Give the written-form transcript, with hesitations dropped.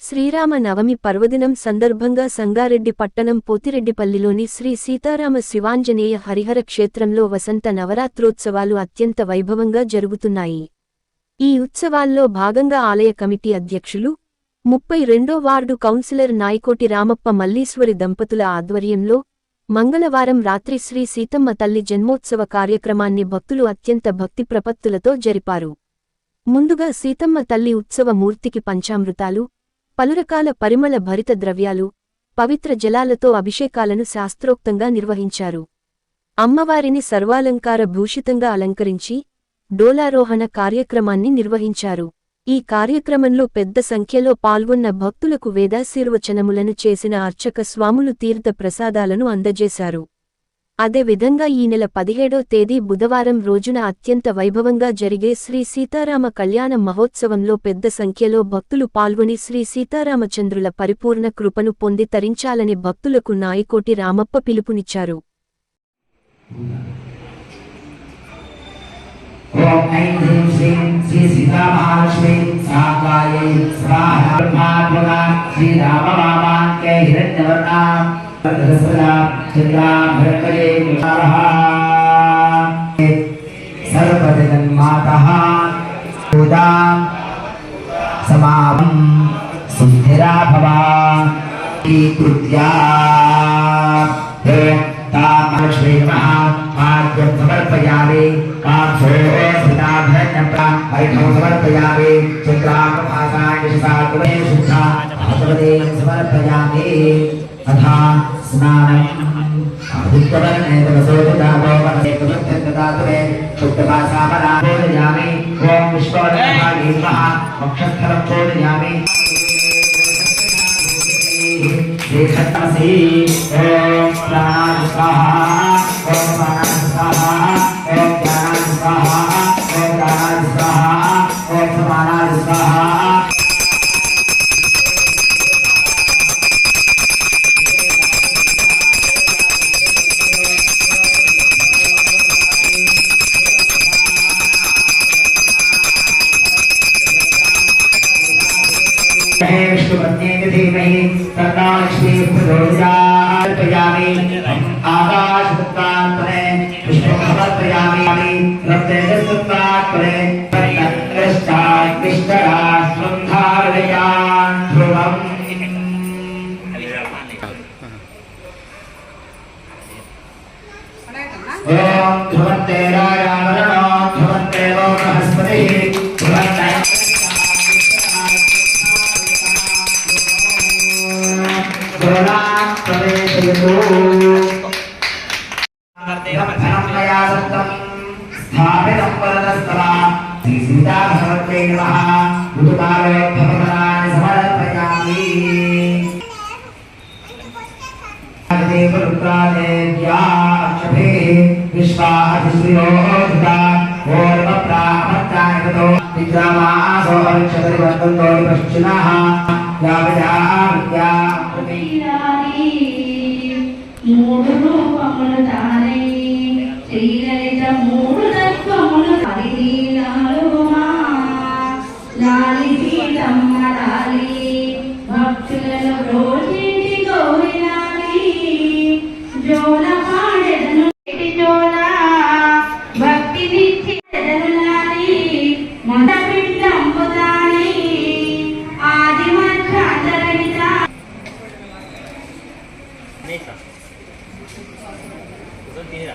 శ్రీరామ నవమి పర్వదినం సందర్భంగా సంగారెడ్డి పట్టణం పోతిరెడ్డిపల్లిలోని శ్రీ సీతారామ శివాంజనేయ హరిహర క్షేత్రంలో వసంత నవరాత్రోత్సవాలు అత్యంత వైభవంగా జరుగుతున్నాయి. ఈ ఉత్సవాల్లో భాగంగా ఆలయ కమిటీ అధ్యక్షులు 32వ వార్డు కౌన్సిలర్ నాయకోటి రామప్ప మల్లీశ్వరి దంపతుల ఆధ్వర్యంలో మంగళవారం రాత్రి శ్రీ సీతమ్మ తల్లి జన్మోత్సవ కార్యక్రమాన్ని భక్తులు అత్యంత భక్తి ప్రపత్తులతో జరిపారు. ముందుగా సీతమ్మ తల్లి ఉత్సవ మూర్తికి పంచామృతాలు, పలురకాల పరిమళ భరిత ద్రవ్యాలు, పవిత్ర జలాలతో అభిషేకాలను శాస్త్రోక్తంగా నిర్వహించారు. అమ్మవారిని సర్వాలంకార భూషితంగా అలంకరించి డోలారోహణ కార్యక్రమాన్ని నిర్వహించారు. ఈ కార్యక్రమంలో పెద్ద సంఖ్యలో పాల్గొన్న భక్తులకు వేదాశీర్వచనములను చేసిన అర్చక స్వాములు తీర్థ ప్రసాదాలను అందజేశారు. అదేవిధంగా ఈ నెల 17వ తేదీ బుధవారం రోజున అత్యంత వైభవంగా జరిగే శ్రీ సీతారామ కళ్యాణ మహోత్సవంలో పెద్ద సంఖ్యలో భక్తులు పాల్గొని శ్రీ సీతారామచంద్రుల పరిపూర్ణ కృపను పొంది తరించాలని భక్తులకు నాయకోటి రామప్ప పిలుపునిచ్చారు. ఓం ఐం హ్రీం శ్రీం శ్రీ సీతామహాలక్ష్మి సాకాయై స్వాహా బ్రహ్మాత్మగా శ్రీరామవామాంకే హిరణ్యవర్ణాం సరస్వతా చంద్రాం భరతయే విశాలః సర్వజగన్మాతః పూజాం సమాపం సిద్ధిరా భవ ఈ కృత్యా तामलक्ष्मी नमः आद्यं समर्पयामि कामसोऽसिताभरणं समर्पयामि चित्रामभासायशसाकुमे शुद्धा भगवते समर्पयामि अथा स्नानम् आदित्यवर्णेतवसोदिताभोमनेतवत्यन्तदातुरे शुद्धभासामना बोधयामि ॐ विश्ववदनभागे नमः मोक्षस्थलं बोधयामि ओम प्राणाय स्वाहा ओम प्राणाय स्वाहा ओम ज्ञानाय स्वाहा ओम दानाय स्वाहा ओम समानाय स्वाहा धीमहि तन्नो लक्ष्मी प्रचोदयामि आकाशमुक्तात्मने पुष्पं समर्पयामि रत्नस्तुत्वात्मने तत्कृष्टात्मिष्टराष्ट्रं धारयामि ध्रुवम् ओम ध्रुवन्ते राजावरणो ध्रुवन्ते लोकहस्पतिः ध्रुवन्ते स्थापितं वरदस्तवा श्रीसीताभगवत्यै नमः ऋतुकालोद्भवनानि समर्पयामि देवरुद्रादेव्या अक्षभिः विश्वाधिश्रियोधिता ओर्वप्रामत्तानिकतो विद्रामासो अक्षतरिवर्तन्तो पश्चिमः यावया विद्या మూడు రూపములు తానై శ్రీలలిత మూడు తత్వములు హరిలీలాలుమా లాలి సీతమ్మ లాలి భక్తులను రోజేటి గౌరిలాలి జోల పాడెదను జోల భక్తి నిచ్చెదను లాలి మొద బిడ్డంబుదాని ఆది మధ్యాంతరహిత Eso, tiene